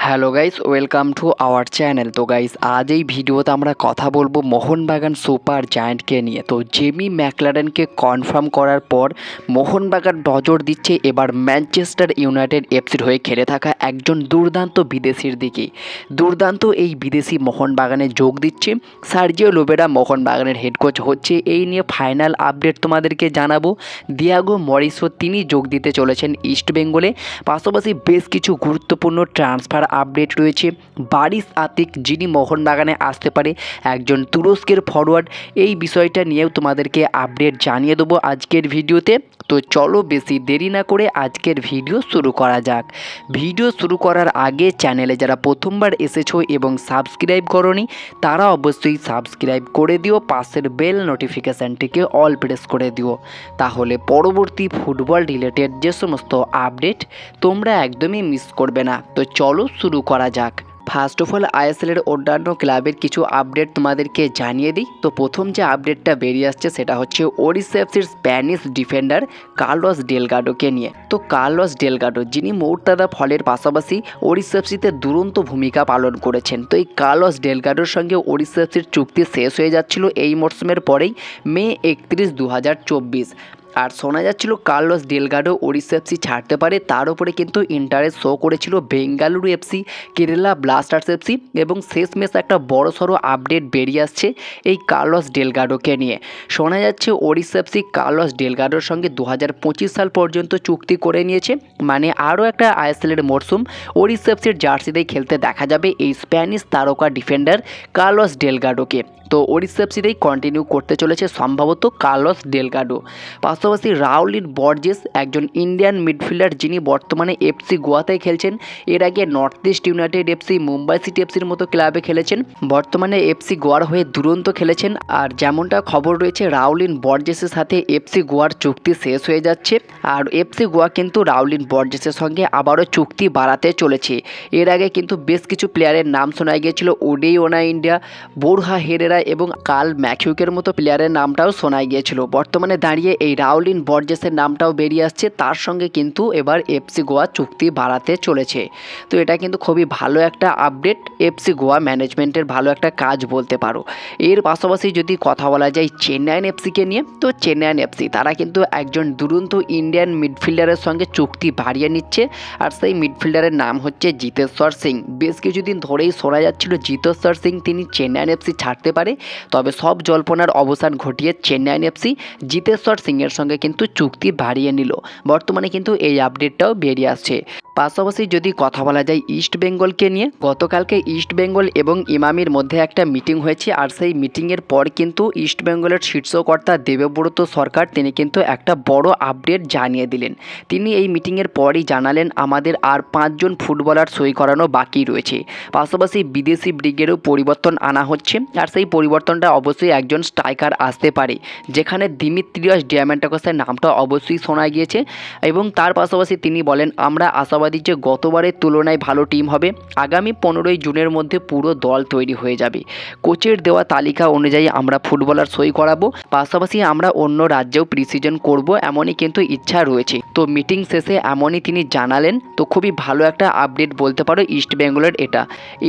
Hello guys, welcome to our channel. তো guys, আজ এই ভিডিওতে আমরা কথা বলবো মোহনবাগান সুপার জায়ান্টকে নিয়ে। তো জেমি ম্যাকলারেনকে কনফার্ম করার পর মোহনবাগান নজর দিচ্ছে এবার ম্যানচেস্টার ইউনাইটেড এফসির হয়ে খেলে থাকা একজন দুর্দান্ত বিদেশির দিকে। দুর্দান্ত এই বিদেশি মোহনবাগানে যোগ দিচ্ছে। সার্জিও লোবেরা মোহনবাগানের হেড কোচ হচ্ছে, এই নিয়ে ফাইনাল আপডেট তোমাদেরকে জানাবো। দিয়াগো মরিসো তিনি যোগ দিতে চলেছেন ইস্টবেঙ্গলে। পাশাপাশি বেশ কিছু গুরুত্বপূর্ণ ট্রান্সফার আপডেট রয়েছে। বারিস আতিক যিনি মোহনবাগানে আসতে পারে, একজন তুরস্কের ফরওয়ার্ড, এই বিষয়টা নিয়েও তোমাদেরকে আপডেট জানিয়ে দেবো আজকের ভিডিওতে। তো চলো বেশি দেরি না করে আজকের ভিডিও শুরু করা যাক। ভিডিও শুরু করার আগে চ্যানেলে যারা প্রথমবার এসেছো এবং সাবস্ক্রাইব করোনি তারা অবশ্যই সাবস্ক্রাইব করে দিও, পাশের বেল নোটিফিকেশানটিকে অল প্রেস করে দিও, তাহলে পরবর্তী ফুটবল রিলেটেড যে সমস্ত আপডেট তোমরা একদমই মিস করবে না। তো চলো শুরু করা যাক। ফার্স্ট অফ অল আইএসএলের অন্যান্য ক্লাবের কিছু আপডেট তোমাদেরকে জানিয়ে দিই। তো প্রথম যে আপডেটটা বেরিয়ে আসছে সেটা হচ্ছে ওড়িশা এফসির স্প্যানিশ ডিফেন্ডার কার্লোস ডেলগাডোকে নিয়ে। তো কার্লোস ডেলগাডো যিনি মোর্তাদা ফলের পাশাপাশি ওড়িশা এফসিতে দুরন্ত ভূমিকা পালন করেছেন। তো এই কার্লোস ডেলগাডোর সঙ্গে ওড়িশা এফসির চুক্তি শেষ হয়ে যাচ্ছিল এই মরশুমের পরেই, মে 31, 2024। আর শোনা যাচ্ছিল কার্লোস ডেলগাডো ওড়িশা এফসি ছাড়তে পারে। তার উপরে কিন্তু ইন্টারেস্ট শো করেছিল Bengaluru FC, Kerala Blasters FC, এবং শেষমেশ একটা বড়সড় আপডেট বেরিয়ে আসছে এই কার্লোস ডেলগাডোকে নিয়ে। শোনা যাচ্ছে ওড়িশা এফসি কার্লোস ডেলগাডোর সঙ্গে 2025 সাল পর্যন্ত চুক্তি করে নিয়েছে, মানে আরও একটা আইএসএলের মরশুম ওড়িশা এফসির জার্সিতেই খেলতে দেখা যাবে এই স্প্যানিশ তারকা ডিফেন্ডার কার্লোস ডেলগাডোকে। তো ওড়িশা এফসিতেই কন্টিনিউ করতে চলেছে সম্ভবত কার্লোস ডেলগাডো। পাশাপাশি রাউলিন বর্জেস একজন ইন্ডিয়ান মিডফিল্ডার যিনি বর্তমানে এফসি গোয়াতেই খেলছেন। এর আগে North East United FC, Mumbai City এফসির মতো ক্লাবে খেলেছেন। বর্তমানে এফসি গোয়ার হয়ে দুরন্ত খেলেছেন। আর যেমনটা খবর রয়েছে রাউলিন বর্জেসের সাথে এফসি গোয়ার চুক্তি শেষ হয়ে যাচ্ছে। আর এফসি গোয়া কিন্তু রাউলিন বর্জেসের সঙ্গে আবারও চুক্তি বাড়াতে চলেছে। এর আগে কিন্তু বেশ কিছু প্লেয়ারের নাম শোনা গিয়েছিল, ওডেওনা ইন্ডিয়া, বোরহা হেরেরা এবং কার্ল ম্যাকিউকের মতো প্লেয়ারের নামটাও শোনা গিয়েছিল। বর্তমানে দাঁড়িয়ে এই রাউলিন বর্জেসের নামটাও বেরিয়ে আসছে। তার সঙ্গে কিন্তু এবার এফসি গোয়া চুক্তি বাড়াতে চলেছে। তো এটা কিন্তু খুবই ভালো একটা আপডেট, এফসি গোয়া ম্যানেজমেন্টের ভালো একটা কাজ বলতে পারো। এর পাশাপাশি যদি কথা বলা যায় চেন্নাইন এফসিকে নিয়ে, তো চেন্নাইন এফসি তারা কিন্তু একজন দুরন্ত ইন্ডিয়ান মিডফিল্ডারের সঙ্গে চুক্তি বাড়িয়ে নিচ্ছে। আর সেই মিডফিল্ডারের নাম হচ্ছে জিতেশ্বর সিং। বেশ কিছুদিন ধরেই শোনা যাচ্ছিল জিতেশ্বর সিং তিনি চেন্নাইন এফসি ছাড়তে পারে, তবে সব জল্পনার অবসান ঘটিয়ে চেন্নাইন এফসি জিতেশ্বর সিংয়ের সঙ্গে কিন্তু চুক্তি বাড়িয়ে নিল। বর্তমানে কিন্তু এই আপডেটটাও বেরিয়ে আসছে। পাশাপাশি যদি কথা বলা যায় ইস্ট বেঙ্গলকে নিয়ে, গতকালকে ইস্ট বেঙ্গল এবং ইমামির মধ্যে একটা মিটিং হয়েছে। আর সেই মিটিংয়ের পর কিন্তু ইস্ট বেঙ্গলের শীর্ষকর্তা দেবব্রত সরকার তিনি কিন্তু একটা বড় আপডেট জানিয়ে দিলেন। তিনি এই মিটিংয়ের পরই জানালেন আমাদের আর 5 জন ফুটবলার সই করানো বাকি রয়েছে। পাশাপাশি বিদেশি ব্রিগেডেও পরিবর্তন আনা হচ্ছে। আর সেই পরিবর্তনটা অবশ্যই একজন স্ট্রাইকার আসতে পারে, যেখানে দিমিত্রিয়াস ডিয়ামান্টাকসের নামটা অবশ্যই শোনা গিয়েছে। এবং তার পাশাপাশি তিনি বলেন আমরা আশাবাদী যে গতবারের তুলনায় ভালো টিম হবে। আগামী 15ই জুনের মধ্যে পুরো দল তৈরি হয়ে যাবে। কোচের দেওয়া তালিকা অনুযায়ী আমরা ফুটবলার সই করাবো। পাশাপাশি আমরা অন্য রাজ্যেও প্রিসিজন করব, এমনই কিন্তু ইচ্ছা রয়েছে। তো মিটিং শেষে এমনই তিনি জানালেন। তো খুবই ভালো একটা আপডেট বলতে পারো ইস্ট বেঙ্গলের এটা।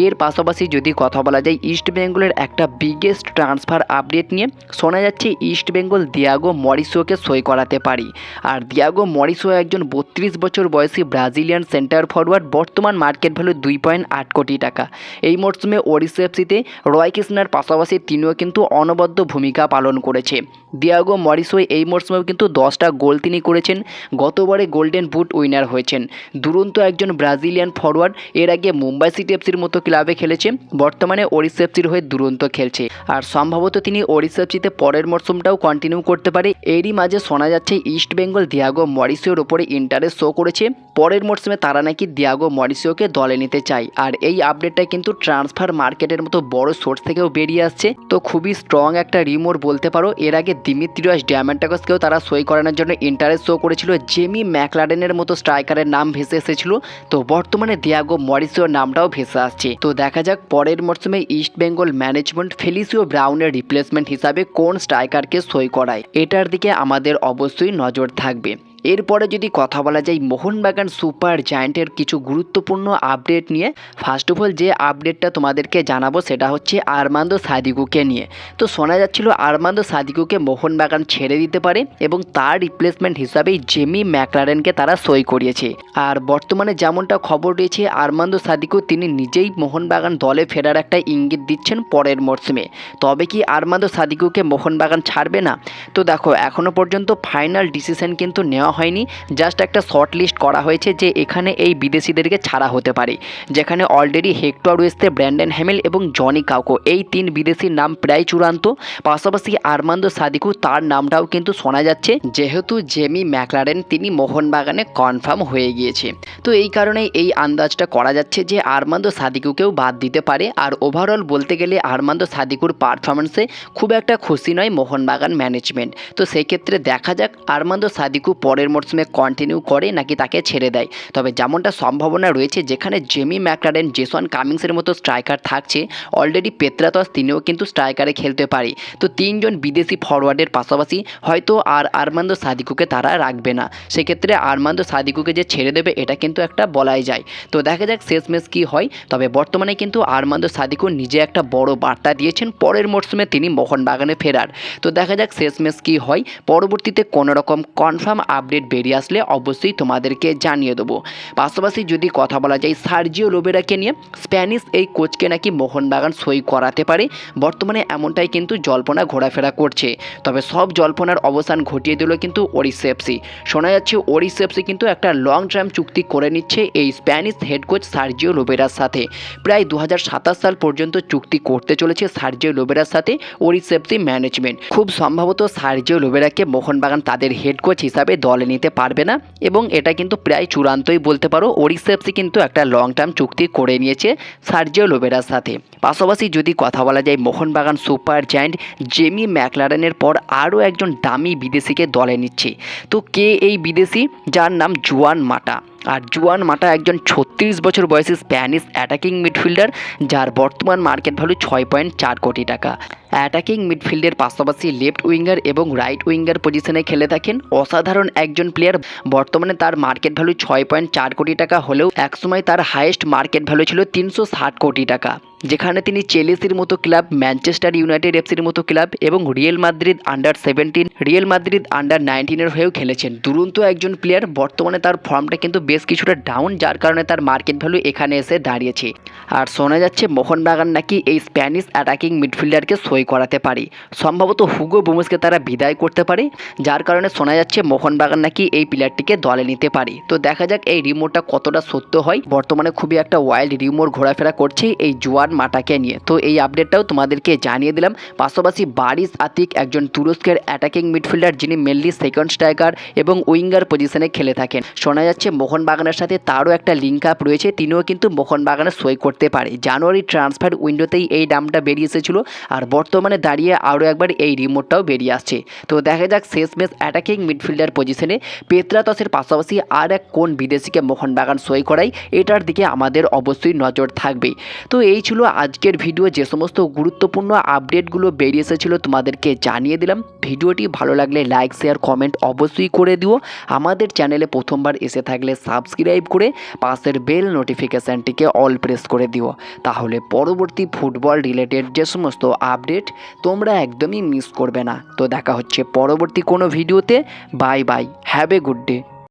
এর পাশাপাশি যদি কথা বলা যায় ইস্ট বেঙ্গলের একটা বিগেস্ট ট্রান্সফার আপডেট নিয়ে, শোনা যাচ্ছে ইস্ট বেঙ্গল দিয়াগো মরিসোকে সই করাতে পারি। আর দিয়াগো মরিসো একজন 32 বছর বয়সী ব্রাজিলিয়ান সেন্টার ফরওয়ার্ড, বর্তমান মার্কেট ভ্যালু 2.8 কোটি টাকা। এই মরশুমে ওড়িশা এফসিতে রয় কৃষ্ণার পাশাপাশি তিনিও কিন্তু অনবদ্য ভূমিকা পালন করেছে। দিয়াগো মরিসো এই মরশুমেও কিন্তু 10টা গোল তিনি করেছেন। গতবারে গোল্ডেন বুট উইনার হয়েছেন। দুরন্ত একজন ব্রাজিলিয়ান ফরওয়ার্ড, এর আগে মুম্বাই সিটি এফসির মতো ক্লাবে খেলেছে, বর্তমানে ওড়িশা এফসির হয়ে দুরন্ত খেলছে। আর সম্ভবত তিনি ওড়িশা এফসিতে পরের মরশুমটাও কন্টিনিউ করতে পারে। এরই মাঝে শোনা যাচ্ছে ইস্ট বেঙ্গল দিয়াগো মরিসোর ওপরে ইন্টারেস্ট শো করেছে। পরের মরশুমে তারা নাকি দিয়াগো মরিসোকে দলে নিতে চায়। আর এই আপডেটটা কিন্তু ট্রান্সফার মার্কেটের মতো বড় সোর্স থেকেও বেরিয়ে আসছে। তো খুবই স্ট্রং একটা রিমোর বলতে পারো। এর আগে দিমিত্রিয়াস ডিয়ামান্টাকসকেও তারা সই করানোর জন্য ইন্টারেস্ট শো করেছিল। জেমি ম্যাকলারেনের মতো স্ট্রাইকারের নাম ভেসে এসেছিল। তো বর্তমানে দিয়াগো মরিসোর নামটাও ভেসে আসছে। তো দেখা যাক পরের মরশুমে ইস্ট বেঙ্গল ম্যানেজমেন্ট ফেলিসিও ব্রাউনের রিপ্লেসমেন্ট হিসাবে কোন স্ট্রাইকারকে সই করায়, এটার দিকে আমাদের অবশ্যই নজর থাকবে। এরপরে যদি কথা বলা যায় মোহনবাগান সুপার জায়ান্টের কিছু গুরুত্বপূর্ণ আপডেট নিয়ে, ফার্স্ট অফ অল যে আপডেটটা তোমাদেরকে জানাবো সেটা হচ্ছে আরমান্দো সাদিকুকে নিয়ে। তো শোনা যাচ্ছিল আরমান্দো সাদিকুকে মোহনবাগান ছেড়ে দিতে পারে এবং তার রিপ্লেসমেন্ট হিসাবেই জেমি ম্যাকলারেনকে তারা সই করিয়েছে। আর বর্তমানে যেমনটা খবর রয়েছে আরমান্দো সাদিকু তিনি নিজেই মোহনবাগান দলে ফেরার একটা ইঙ্গিত দিচ্ছেন পরের মরশুমে। তবে কি আরমান্দো সাদিকুকে মোহনবাগান ছাড়বে না? তো দেখো এখনও পর্যন্ত ফাইনাল ডিসিশন কিন্তু নেওয়া হয়নি, জাস্ট একটা শর্ট লিস্ট করা হয়েছে যে এখানে এই বিদেশিদেরকে ছাড়া হতে পারে, যেখানে অলরেডি হেক্টর ওয়েস্তে, ব্র্যান্ডন হ্যামিল এবং জনি কাউকো এই 3 বিদেশির নাম প্রায় চূড়ান্ত। পাশাপাশি আরমান্দো সাদিকু তার নামটাও কিন্তু শোনা যাচ্ছে, যেহেতু জেমি ম্যাকলারেন তিনি মোহনবাগানে কনফার্ম হয়ে গিয়েছে। তো এই কারণেই এই আন্দাজটা করা যাচ্ছে যে আরমান্দো সাদিকুকেও বাদ দিতে পারে। আর ওভারঅল বলতে গেলে আরমান্দো সাদিকুর পারফরমেন্সে খুব একটা খুশি নয় মোহনবাগান ম্যানেজমেন্ট। তো সেই ক্ষেত্রে দেখা যাক আরমান্দো সাদিকু পরের মরশুমে কন্টিনিউ করে নাকি তাকে ছেড়ে দেয়। তবে যেমনটা সম্ভাবনা রয়েছে, যেখানে জেমি ম্যাকলারেন, জেসন কামিংসের মতো স্ট্রাইকার থাকছে, অলরেডি পেত্রাতস তিনিও কিন্তু স্ট্রাইকারে খেলতে পারে। তো 3 জন বিদেশি ফরওয়ার্ডের পাশাপাশি হয়তো আর আরমান্দো সাদিকুকে তারা রাখবে না। সেক্ষেত্রে আরমান্দো সাদিকুকে যে ছেড়ে দেবে এটা কিন্তু একটা বলাই যায়। তো দেখা যাক শেষমেশ কী হয়। তবে বর্তমানে কিন্তু আরমান্দো সাদিকু নিজে একটা বড় বার্তা দিয়েছেন পরের মরশুমে তিনি মোহনবাগানে ফেরার। তো দেখা যাক শেষমেশ কী হয়। পরবর্তীতে কোনো রকম কনফার্ম আপডেট বেরিয়ে আসলে অবশ্যই তোমাদেরকে জানিয়ে দেবো। পাশাপাশি যদি কথা বলা যায় সার্জিও লোবেরাকে নিয়ে, স্প্যানিশ এই কোচকে নাকি মোহনবাগান সই করাতে পারে। বর্তমানে এমনটাই কিন্তু জল্পনা ঘোরাফেরা করছে। তবে সব জল্পনার অবসান ঘটিয়ে দিল কিন্তু ওড়িশা এফসি। শোনা যাচ্ছে ওড়িশা এফসি কিন্তু একটা লং টার্ম চুক্তি করে নিচ্ছে এই স্প্যানিশ হেড কোচ সার্জিও লোবেরার সাথে। প্রায় 2027 সাল পর্যন্ত চুক্তি করতে চলেছে সার্জিও লোবেরার সাথে ওড়িশা এফসি ম্যানেজমেন্ট। খুব সম্ভবত সার্জিও লোবেরাকে মোহনবাগান তাদের হেড কোচ হিসাবে দলে নিতে পারবে না এবং এটা কিন্তু প্রায় চূড়ান্তই বলতে পারো। ওড়িশা এফসি কিন্তু একটা লং টার্ম চুক্তি করে নিয়েছে সার্জিও লোবেরার সাথে। পাশাপাশি যদি কথা বলা যায় মোহনবাগান সুপার জায়ান্ট জেমি ম্যাকলারেনের পর আরও একজন দামি বিদেশিকে দলে নিচ্ছে। তো কে এই বিদেশি? যার নাম জুয়ান মাটা। আর জুয়ান মাটা একজন 36 বছর বয়সী স্প্যানিশ অ্যাটাকিং মিডফিল্ডার, যার বর্তমান মার্কেট ভ্যালু 6.4 কোটি টাকা। অ্যাটাকিং মিডফিল্ডের পাশাপাশি লেফট উইঙ্গার এবং রাইট উইঙ্গার পজিশনে খেলে থাকেন। অসাধারণ একজন প্লেয়ার। বর্তমানে তার মার্কেট ভ্যালু 6.4 কোটি টাকা হলেও একসময় তার হাইয়েস্ট মার্কেট ভ্যালু ছিল 360 কোটি টাকা, যেখানে তিনি চেলসির মতো ক্লাব, ম্যানচেস্টার ইউনাইটেড এফসির মতো ক্লাব এবং real Madrid আন্ডার-17, real Madrid under-19 হয়েও খেলেছেন। দুরন্ত একজন প্লেয়ার। বর্তমানে তার ফর্মটা কিন্তু বেশ কিছুটা ডাউন, যার কারণে তার মার্কেট ভ্যালু এখানে এসে দাঁড়িয়েছে। আর শোনা যাচ্ছে মোহনবাগান নাকি এই স্প্যানিশ অ্যাটাকিং মিডফিল্ডারকে সই করাতে পারে। সম্ভবত হুগো বুমসকে তারা বিদায় করতে পারে, যার কারণে শোনা যাচ্ছে মোহনবাগান নাকি এই প্লেয়ারটিকে দলে নিতে পারে। তো দেখা যাক এই রিমোটটা কতটা সত্য হয়। বর্তমানে খুবই একটা ওয়াইল্ড রিমোট ঘোরাফেরা করছে এই জুয়ান মাটাকে নিয়ে। তো এই আপডেটটাও তোমাদেরকে জানিয়ে দিলাম। পাশাপাশি বারিস আতিক একজন তুরস্কের অ্যাটাকিং মিডফিল্ডার, যিনি মেনলি সেকেন্ড স্ট্রাইকার এবং উইঙ্গার পজিশনে খেলে থাকেন। শোনা যাচ্ছে মোহনবাগানের সাথে তারও একটা লিঙ্ক আপ রয়েছে, তিনিও কিন্তু মোহনবাগানে সই করতে পারে। জানুয়ারি ট্রান্সফার উইন্ডোতেই এই নামটা বেরিয়ে এসেছিল আর বর্তমানে দাঁড়িয়ে আরও একবার এই রিমোটটাও বেরিয়ে আসছে। তো দেখা যাক শেষমেশ অ্যাটাকিং মিডফিল্ডার পজিশনে পেত্রাতসের পাশাপাশি আর এক কোন বিদেশিকে মোহনবাগান সই করায়, এটার দিকে আমাদের অবশ্যই নজর থাকবে। তো এই ছিল আজকের ভিডিও। যে সমস্ত গুরুত্বপূর্ণ আপডেটগুলো বেরিয়ে এসেছিল তোমাদেরকে জানিয়ে দিলাম। ভিডিওটি ভালো লাগলে লাইক, শেয়ার, কমেন্ট অবশ্যই করে দিও। আমাদের চ্যানেলে প্রথমবার এসে থাকলে সাবস্ক্রাইব করে পাশের বেল নোটিফিকেশানটিকে অল প্রেস করে দিও। তাহলে পরবর্তী ফুটবল রিলেটেড যে সমস্ত আপডেট তোমরা একদমই মিস করবে না। তো দেখা হচ্ছে পরবর্তী কোনো ভিডিওতে। Bye bye, have a good day.